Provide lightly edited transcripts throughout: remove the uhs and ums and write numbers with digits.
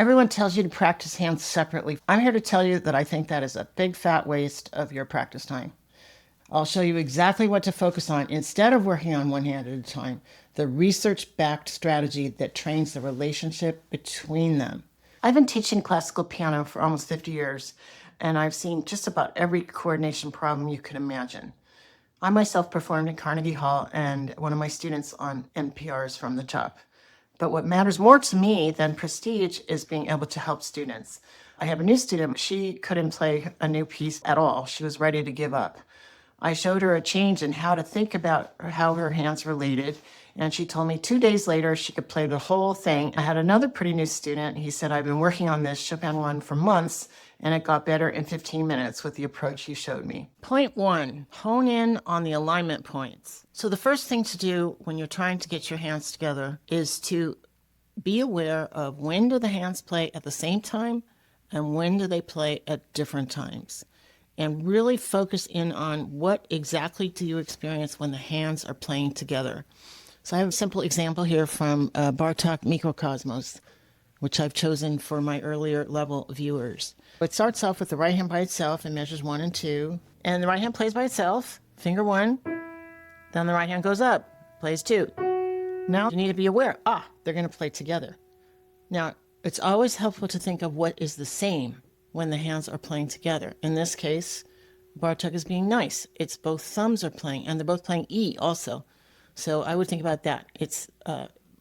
Everyone tells you to practice hands separately. I'm here to tell you that I think that is a big fat waste of your practice time. I'll show you exactly what to focus on instead of working on one hand at a time, the research-backed strategy that trains the relationship between them. I've been teaching classical piano for almost 50 years, and I've seen just about every coordination problem you can imagine. I myself performed in Carnegie Hall, and one of my students on NPRs from the top. But what matters more to me than prestige is being able to help students. I have a new student. She couldn't play a new piece at all. She was ready to give up. I showed her a change in how to think about how her hands related, and she told me 2 days later she could play the whole thing. I had another pretty new student. He said, I've been working on this Chopin one for months, and it got better in 15 minutes with the approach you showed me. Point 1, hone in on the alignment points. So the first thing to do when you're trying to get your hands together is to be aware of when do the hands play at the same time and when do they play at different times. And really focus in on what exactly do you experience when the hands are playing together. So I have a simple example here from Bartok Mikrokosmos, which I've chosen for my earlier level viewers. It starts off with the right hand by itself and measures 1 and 2. And the right hand plays by itself, finger 1. Then the right hand goes up, plays 2. Now you need to be aware, they're going to play together. Now, it's always helpful to think of what is the same when the hands are playing together. In this case, Bartok is being nice. It's both thumbs are playing, and they're both playing E also. So I would think about that. It's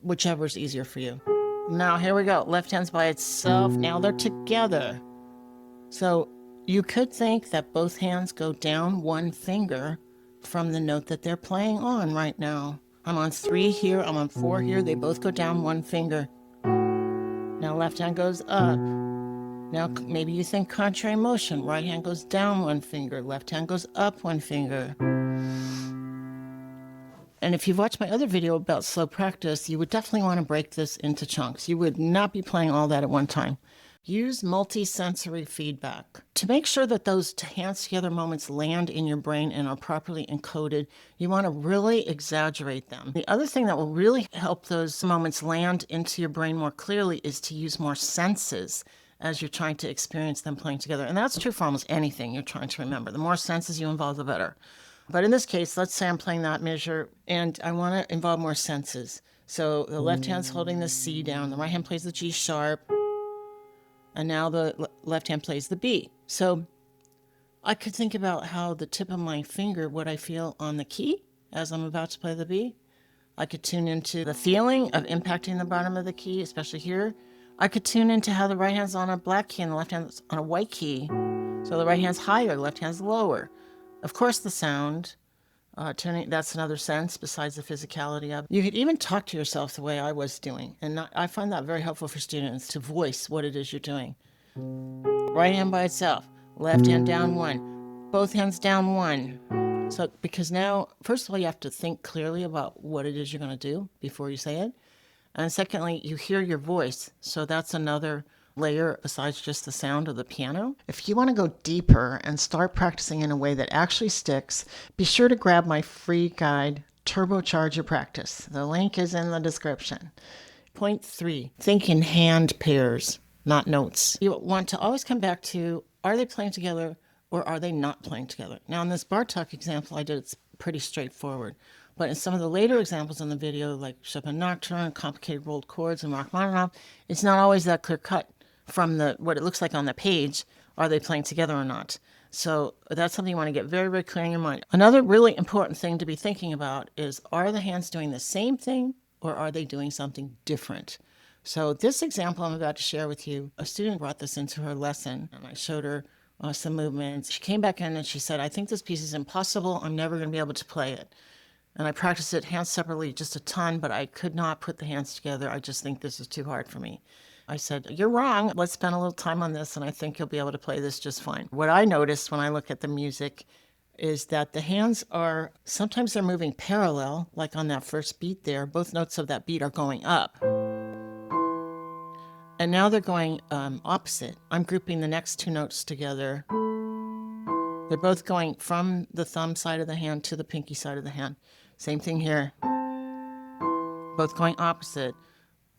whichever is easier for you. Now, here we go. Left hand's by itself. Now they're together. So you could think that both hands go down 1 finger from the note that they're playing on right now. I'm on 3 here. I'm on 4 here. They both go down 1 finger. Now left hand goes up. Now maybe you think contrary motion. Right hand goes down 1 finger. Left hand goes up 1 finger. And if you've watched my other video about slow practice, you would definitely want to break this into chunks. You would not be playing all that at one time. Use multisensory feedback. To make sure that those hands together moments land in your brain and are properly encoded, you want to really exaggerate them. The other thing that will really help those moments land into your brain more clearly is to use more senses as you're trying to experience them playing together. And that's true for almost anything you're trying to remember. The more senses you involve, the better. But in this case, let's say I'm playing that measure and I want to involve more senses. So the left hand's holding the C down, the right hand plays the G sharp, and now the left hand plays the B. So I could think about how the tip of my finger, what I feel on the key as I'm about to play the B. I could tune into the feeling of impacting the bottom of the key, especially here. I could tune into how the right hand's on a black key and the left hand's on a white key. So the right hand's higher, left hand's lower. Of course, the sound, tuning, that's another sense besides the physicality of it. You could even talk to yourself the way I was doing. And I find that very helpful for students to voice what it is you're doing. Right hand by itself, left hand down 1, both hands down 1. So, because now, first of all, you have to think clearly about what it is you're going to do before you say it. And secondly, you hear your voice. So that's another layer besides just the sound of the piano. If you want to go deeper and start practicing in a way that actually sticks, be sure to grab my free guide, Turbocharge Your Practice. The link is in the description. Point 3, think in hand pairs, not notes. You want to always come back to, are they playing together or are they not playing together? Now in this Bartok example I did, it's pretty straightforward. But in some of the later examples in the video, like Chopin Nocturne, complicated rolled chords, and Rachmaninoff, it's not always that clear cut from what it looks like on the page. Are they playing together or not? So that's something you want to get very, very clear in your mind. Another really important thing to be thinking about is, are the hands doing the same thing or are they doing something different? So this example I'm about to share with you, a student brought this into her lesson, and I showed her some movements. She came back in and she said, I think this piece is impossible. I'm never going to be able to play it. And I practiced it hands separately just a ton, but I could not put the hands together. I just think this is too hard for me. I said, you're wrong. Let's spend a little time on this, and I think you'll be able to play this just fine. What I noticed when I look at the music is that the hands are, sometimes they're moving parallel, like on that first beat there. Both notes of that beat are going up. And now they're going opposite. I'm grouping the next 2 notes together. They're both going from the thumb side of the hand to the pinky side of the hand. Same thing here. Both going opposite.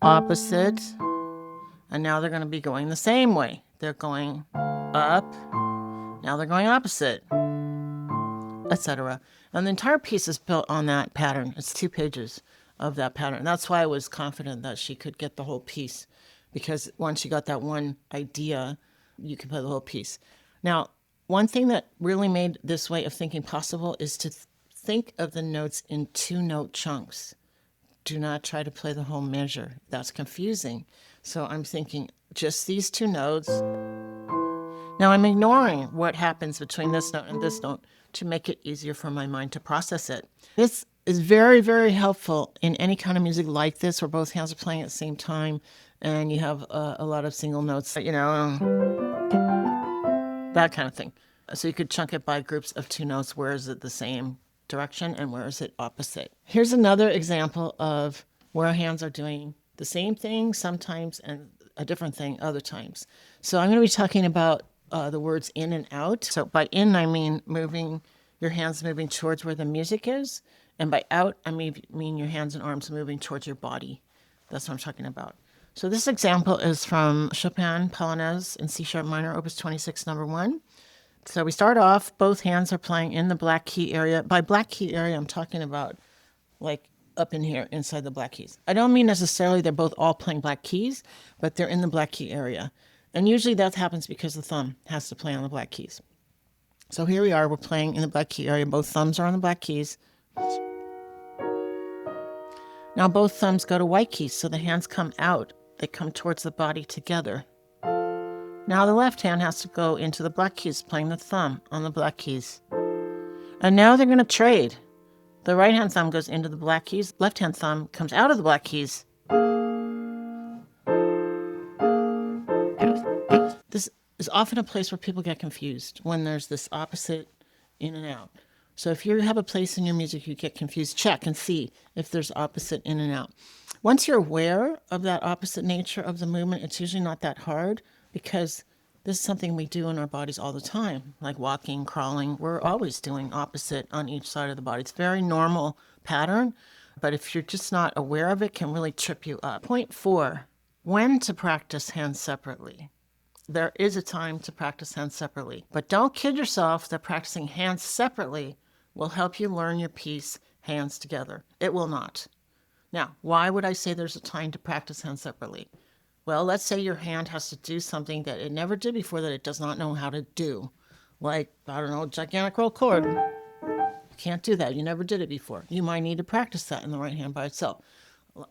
Opposite. And now they're going to be going the same way. They're going up. Now they're going opposite, etc. And the entire piece is built on that pattern. It's 2 pages of that pattern. That's why I was confident that she could get the whole piece, because once you got that one idea, you can play the whole piece. Now, one thing that really made this way of thinking possible is to think of the notes in 2-note chunks. Do not try to play the whole measure. That's confusing. So I'm thinking just these 2 notes. Now I'm ignoring what happens between this note and this note to make it easier for my mind to process it. This is very, very helpful in any kind of music like this, where both hands are playing at the same time and you have a lot of single notes, that kind of thing. So you could chunk it by groups of 2 notes. Where is it the same direction and where is it opposite? Here's another example of where hands are doing the same thing sometimes and a different thing other times. So I'm going to be talking about the words in and out. So by in, I mean your hands moving towards where the music is. And by out, I mean your hands and arms moving towards your body. That's what I'm talking about. So this example is from Chopin Polonaise in C# minor, opus 26, number 1. So we start off, both hands are playing in the black key area. By black key area, I'm talking about like up in here, inside the black keys. I don't mean necessarily they're both all playing black keys, but they're in the black key area. And usually that happens because the thumb has to play on the black keys. So here we are, we're playing in the black key area. Both thumbs are on the black keys. Now both thumbs go to white keys, so the hands come out. They come towards the body together. Now the left hand has to go into the black keys, playing the thumb on the black keys. And now they're going to trade. The right hand thumb goes into the black keys. Left hand thumb comes out of the black keys. This is often a place where people get confused when there's this opposite in and out. So if you have a place in your music you get confused, check and see if there's opposite in and out. Once you're aware of that opposite nature of the movement, it's usually not that hard, because this is something we do in our bodies all the time, like walking, crawling. We're always doing opposite on each side of the body. It's a very normal pattern, but if you're just not aware of it, it can really trip you up. Point 4, when to practice hands separately. There is a time to practice hands separately, but don't kid yourself that practicing hands separately will help you learn your piece hands together. It will not. Now, why would I say there's a time to practice hands separately? Well, let's say your hand has to do something that it never did before, that it does not know how to do. Like, I don't know, gigantic roll chord. You can't do that. You never did it before. You might need to practice that in the right hand by itself.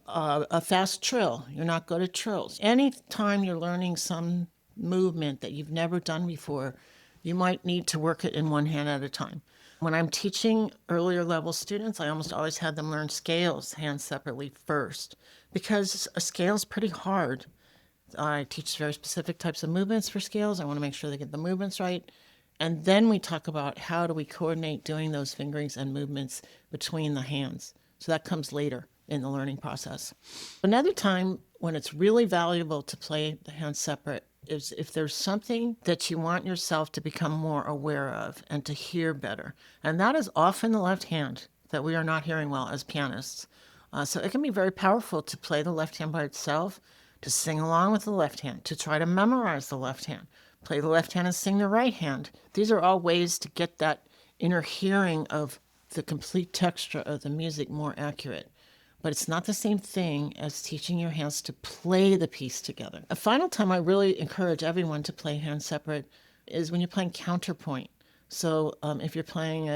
A fast trill. You're not good at trills. Anytime you're learning some movement that you've never done before, you might need to work it in one hand at a time. When I'm teaching earlier level students, I almost always had them learn scales hands separately first, because a scale is pretty hard. I teach very specific types of movements for scales. I want to make sure they get the movements right. And then we talk about how do we coordinate doing those fingerings and movements between the hands. So that comes later in the learning process. Another time when it's really valuable to play the hands separate is if there's something that you want yourself to become more aware of and to hear better. And that is often the left hand that we are not hearing well as pianists. So it can be very powerful to play the left hand by itself, to sing along with the left hand, to try to memorize the left hand, play the left hand and sing the right hand. These are all ways to get that inner hearing of the complete texture of the music more accurate. But it's not the same thing as teaching your hands to play the piece together. A final time I really encourage everyone to play hands separate is when you're playing counterpoint. So if you're playing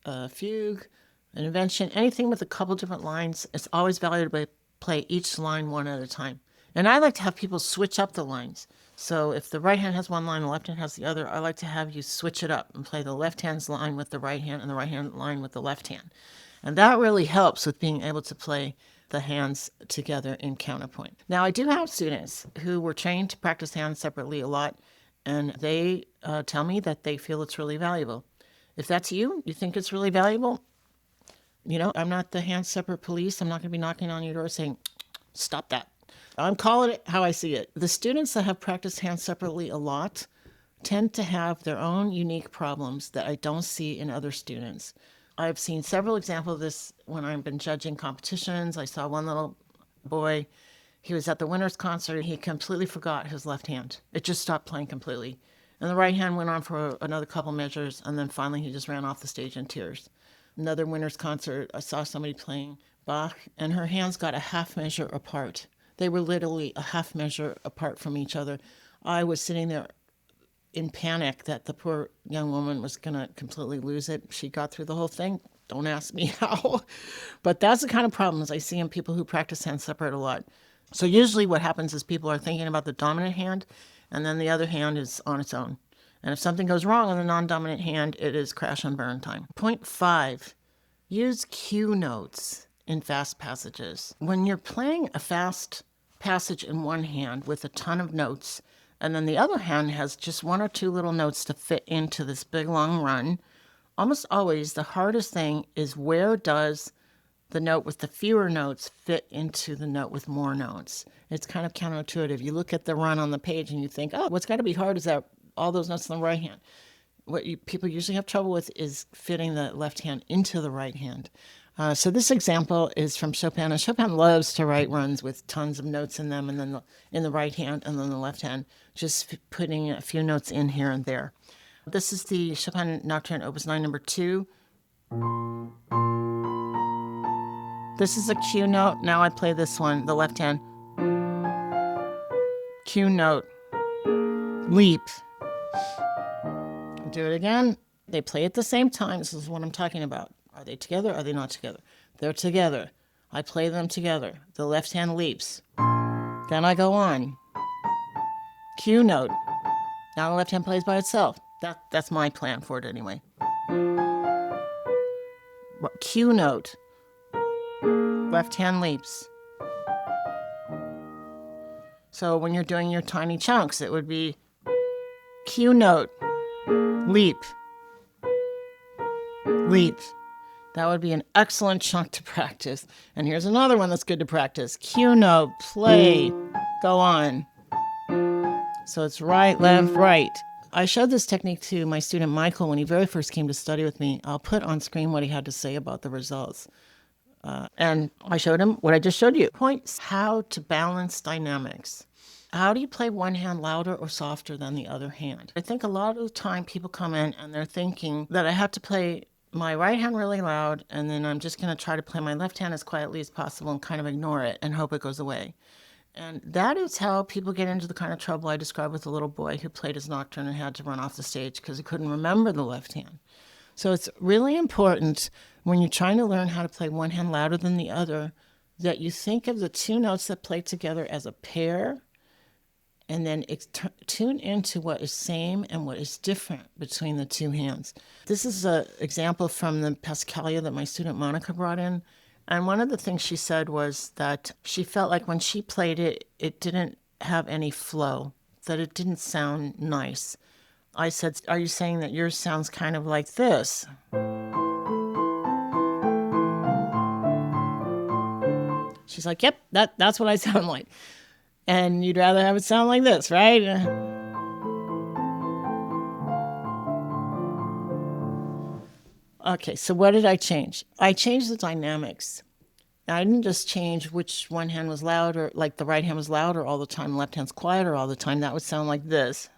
a fugue, an invention, anything with a couple different lines, it's always valuable to play each line one at a time. And I like to have people switch up the lines. So if the right hand has one line, the left hand has the other, I like to have you switch it up and play the left hand's line with the right hand and the right hand line with the left hand. And that really helps with being able to play the hands together in counterpoint. Now, I do have students who were trained to practice hands separately a lot, and they tell me that they feel it's really valuable. If that's you think it's really valuable, I'm not the hands separate police. I'm not going to be knocking on your door saying, stop that. I'm calling it how I see it. The students that have practiced hands separately a lot tend to have their own unique problems that I don't see in other students. I've seen several examples of this when I've been judging competitions. I saw one little boy, He was at the winner's concert. He completely forgot his left hand. It just stopped playing completely. And the right hand went on for another couple measures, and then finally he just ran off the stage in tears. Another winner's concert, I saw somebody playing Bach, and her hands got a half measure apart. They were literally a half measure apart from each other. I was sitting there in panic that the poor young woman was going to completely lose it. She got through the whole thing. Don't ask me how. But that's the kind of problems I see in people who practice hand separate a lot. So usually what happens is people are thinking about the dominant hand, and then the other hand is on its own. And if something goes wrong on the non-dominant hand, it is crash and burn time. Point 5, use cue notes in fast passages. When you're playing a fast passage in one hand with a ton of notes, and then the other hand has just one or two little notes to fit into this big long run, almost always the hardest thing is where does the note with the fewer notes fit into the note with more notes. It's kind of counterintuitive. You look at the run on the page and you think, oh, what's got to be hard is that all those notes on the right hand. What people usually have trouble with is fitting the left hand into the right hand. So this example is from Chopin, and Chopin loves to write runs with tons of notes in them, and then in the right hand and then the left hand, just putting a few notes in here and there. This is the Chopin Nocturne Opus 9 number 2. This is a cue note. Now I play this one, the left hand. Cue note. Leap. Do it again. They play at the same time. This is what I'm talking about. Are they together? Are they not together? They're together. I play them together. The left hand leaps. Then I go on. Cue note. Now the left hand plays by itself. That's my plan for it anyway. Cue note. Left hand leaps. So when you're doing your tiny chunks, it would be cue note, leap, leap. That would be an excellent chunk to practice. And here's another one that's good to practice. Cue note, play, go on. So it's right, left, right. I showed this technique to my student Michael when he very first came to study with me. I'll put on screen what he had to say about the results. And I showed him what I just showed you. Points how to balance dynamics. How do you play one hand louder or softer than the other hand? I think a lot of the time people come in and they're thinking that I have to play my right hand really loud, and then I'm just going to try to play my left hand as quietly as possible and kind of ignore it and hope it goes away. And that is how people get into the kind of trouble I described with the little boy who played his nocturne and had to run off the stage because he couldn't remember the left hand. So it's really important when you're trying to learn how to play one hand louder than the other that you think of the two notes that play together as a pair, and then tune into what is same and what is different between the two hands. This is an example from the passacaglia that my student Monica brought in. And one of the things she said was that she felt like when she played it, it didn't have any flow, that it didn't sound nice. I said, are you saying that yours sounds kind of like this? She's like, yep, that's what I sound like. And you'd rather have it sound like this, right? Okay, so what did I change? I changed the dynamics. I didn't just change which one hand was louder, like the right hand was louder all the time, left hand's quieter all the time. That would sound like this.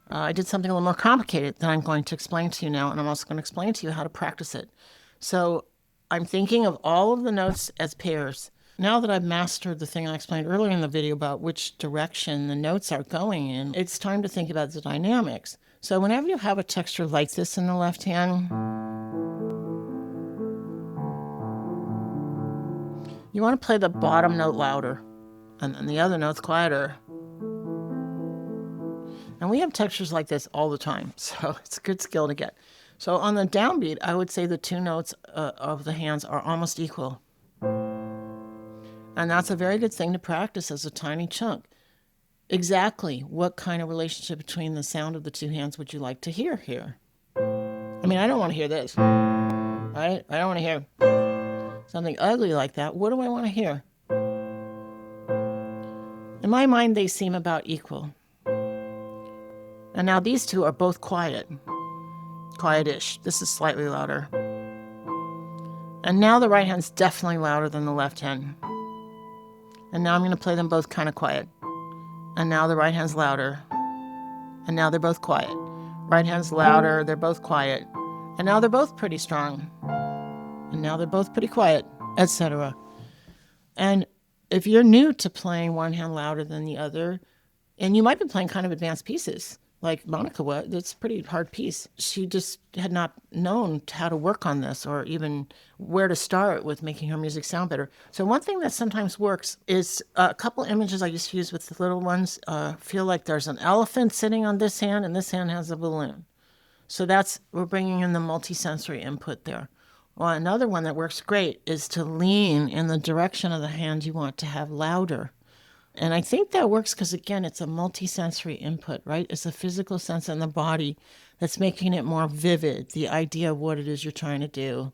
I did something a little more complicated that I'm going to explain to you now, and I'm also going to explain to you how to practice it. So I'm thinking of all of the notes as pairs. Now that I've mastered the thing I explained earlier in the video about which direction the notes are going in, it's time to think about the dynamics. So whenever you have a texture like this in the left hand, you want to play the bottom note louder, and then the other notes quieter. And we have textures like this all the time, so it's a good skill to get. So on the downbeat, I would say the two notes of the hands are almost equal. And that's a very good thing to practice as a tiny chunk. Exactly what kind of relationship between the sound of the two hands would you like to hear here? I mean, I don't want to hear this, right? I don't want to hear something ugly like that. What do I want to hear? In my mind, they seem about equal. And now these two are both quiet. Quietish. This is slightly louder. And now the right hand's definitely louder than the left hand. And now I'm going to play them both kind of quiet. And now the right hand's louder. And now they're both quiet. Right hand's louder, they're both quiet. And now they're both pretty strong. And now they're both pretty quiet, etc. And if you're new to playing one hand louder than the other, and you might be playing kind of advanced pieces, like Monica was, it's a pretty hard piece. She just had not known how to work on this or even where to start with making her music sound better. So one thing that sometimes works is a couple images I used to use with the little ones. Feel like there's an elephant sitting on this hand and this hand has a balloon. So we're bringing in the multisensory input there. Well, another one that works great is to lean in the direction of the hand you want to have louder. And I think that works because, again, it's a multisensory input, right? It's a physical sense in the body that's making it more vivid, the idea of what it is you're trying to do.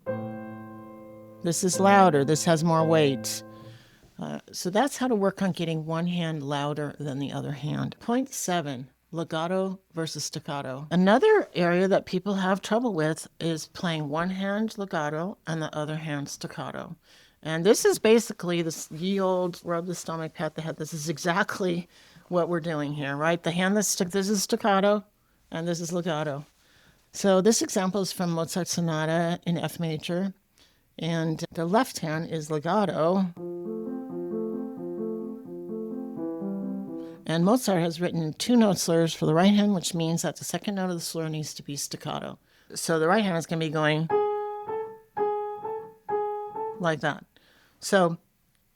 This is louder. This has more weight. So that's how to work on getting one hand louder than the other hand. Point 7, legato versus staccato. Another area that people have trouble with is playing one hand legato and the other hand staccato. And this is basically this ye old rub the stomach, pat the head. This is exactly what we're doing here, right? The hand this is staccato and this is legato. So this example is from Mozart's Sonata in F major. And the left hand is legato. And Mozart has written 2 note slurs for the right hand, which means that the second note of the slur needs to be staccato. So the right hand is going to be going like that. So,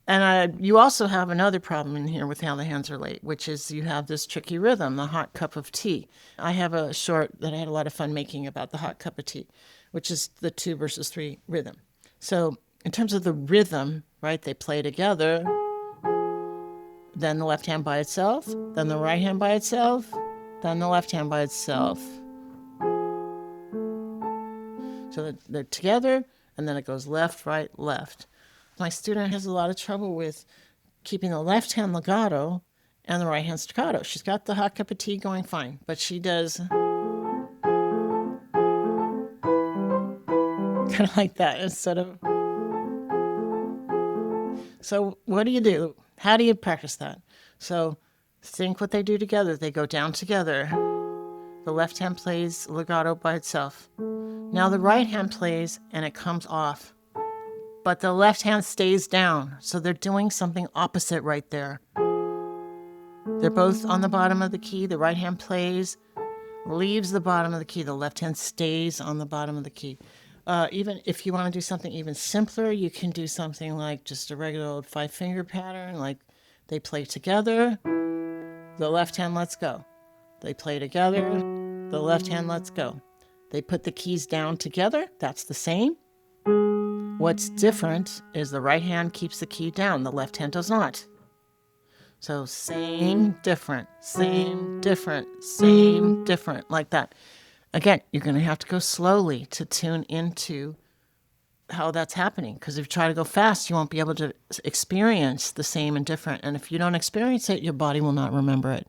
and you also have another problem in here with how the hands are laid, which is you have this tricky rhythm, the hot cup of tea. I have a short that I had a lot of fun making about the hot cup of tea, which is the 2 versus 3 rhythm. So in terms of the rhythm, right, they play together, then the left hand by itself, then the right hand by itself, then the left hand by itself. So they're together, and then it goes left, right, left. My student has a lot of trouble with keeping the left hand legato and the right hand staccato. She's got the hot cup of tea going fine, but she does kind of like that instead of. So what do? How do you practice that? So think what they do together. They go down together. The left hand plays legato by itself. Now the right hand plays and it comes off, but the left hand stays down. So they're doing something opposite right there. They're both on the bottom of the key. The right hand plays, leaves the bottom of the key. The left hand stays on the bottom of the key. Even if you want to do something even simpler, you can do something like just a regular old 5-finger pattern, like they play together, the left hand lets go. They play together, the left hand lets go. They put the keys down together, that's the same. What's different is the right hand keeps the key down, the left hand does not. So same, different, same, different, same, different, like that. Again, you're going to have to go slowly to tune into how that's happening, because if you try to go fast, you won't be able to experience the same and different. And if you don't experience it, your body will not remember it.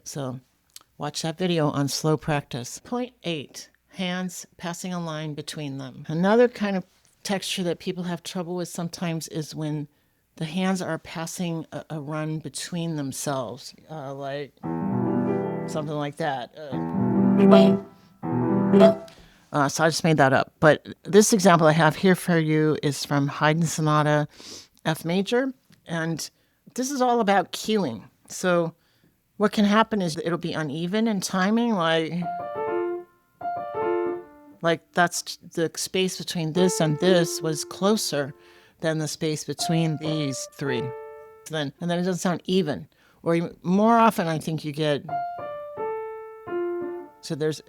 So watch that video on slow practice. Point 8, hands passing a line between them. Another kind of texture that people have trouble with sometimes is when the hands are passing a run between themselves, like something like that. So I just made that up. But this example I have here for you is from Haydn's Sonata F major. And this is all about cueing. So what can happen is it'll be uneven in timing, like that's the space between this and this was closer than the space between these 3. And then it doesn't sound even. Or more often I think you get, so there's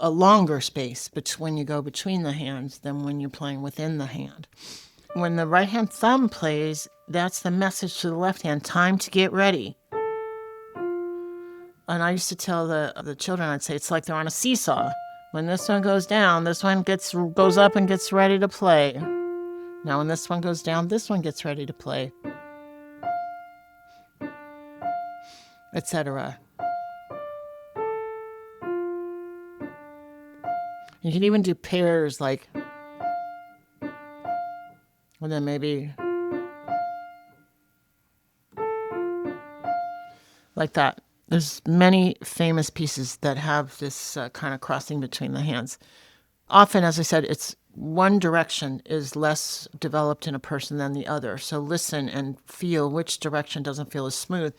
a longer space when you go between the hands than when you're playing within the hand. When the right hand thumb plays, that's the message to the left hand, time to get ready. And I used to tell the children, I'd say, it's like they're on a seesaw. When this one goes down, this one goes up and gets ready to play. Now when this one goes down, this one gets ready to play, etc. You can even do pairs like And then maybe like that. There's many famous pieces that have this kind of crossing between the hands. Often, as I said, it's one direction is less developed in a person than the other. So listen and feel which direction doesn't feel as smooth,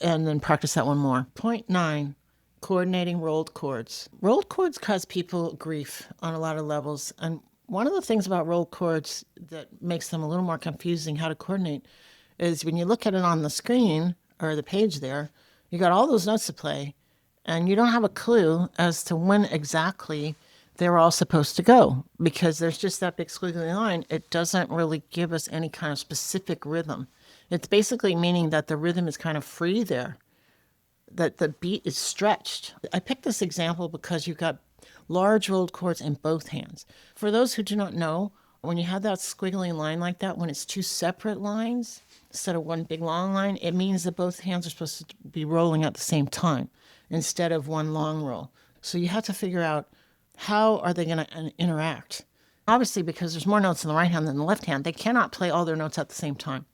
and then practice that one more. Point 9, coordinating rolled chords. Rolled chords cause people grief on a lot of levels. And one of the things about rolled chords that makes them a little more confusing how to coordinate is when you look at it on the screen or the page there, you got all those notes to play, and you don't have a clue as to when exactly they're all supposed to go, because there's just that big squiggly line. It doesn't really give us any kind of specific rhythm. It's basically meaning that the rhythm is kind of free there, that the beat is stretched. I picked this example because you've got large rolled chords in both hands. For those who do not know, when you have that squiggly line like that, when it's two separate lines instead of one big long line, it means that both hands are supposed to be rolling at the same time instead of one long roll. So you have to figure out how are they going to interact. Obviously, because there's more notes in the right hand than the left hand, they cannot play all their notes at the same time.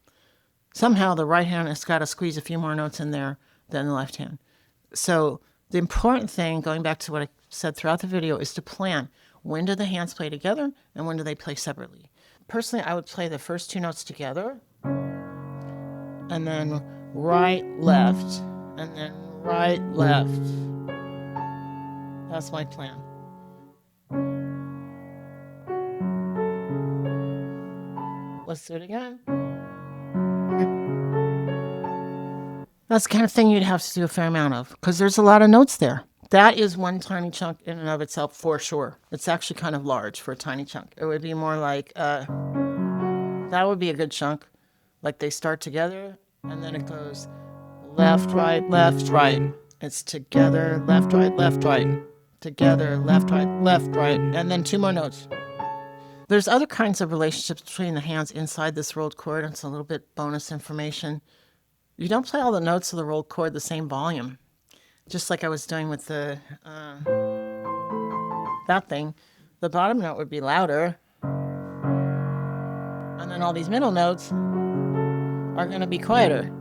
Somehow the right hand has got to squeeze a few more notes in there than the left hand. So the important thing, going back to what I said throughout the video, is to plan. When do the hands play together and when do they play separately? Personally, I would play the first two notes together and then right, left, and then right, left. That's my plan. Let's do it again. That's the kind of thing you'd have to do a fair amount of, because there's a lot of notes there. That is one tiny chunk in and of itself for sure. It's actually kind of large for a tiny chunk. It would be more like, that would be a good chunk. Like they start together and then it goes left, right, left, right. It's together, left, right, left, right. Together, left, right, and then two more notes. There's other kinds of relationships between the hands inside this rolled chord. It's a little bit bonus information. You don't play all the notes of the rolled chord the same volume. Just like I was doing with the that thing, the bottom note would be louder, and then all these middle notes are going to be quieter,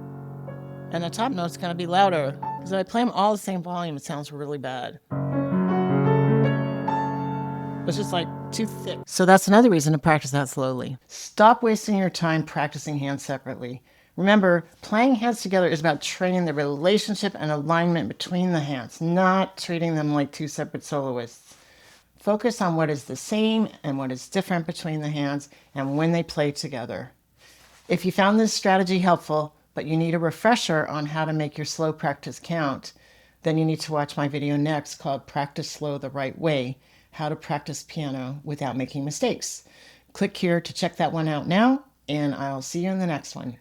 and the top note's going to be louder. Because if I play them all the same volume, it sounds really bad. It's just like too thick. So that's another reason to practice that slowly. Stop wasting your time practicing hands separately. Remember, playing hands together is about training the relationship and alignment between the hands, not treating them like two separate soloists. Focus on what is the same and what is different between the hands and when they play together. If you found this strategy helpful, but you need a refresher on how to make your slow practice count, then you need to watch my video next called Practice Slow the Right Way, How to Practice Piano Without Making Mistakes. Click here to check that one out now, and I'll see you in the next one.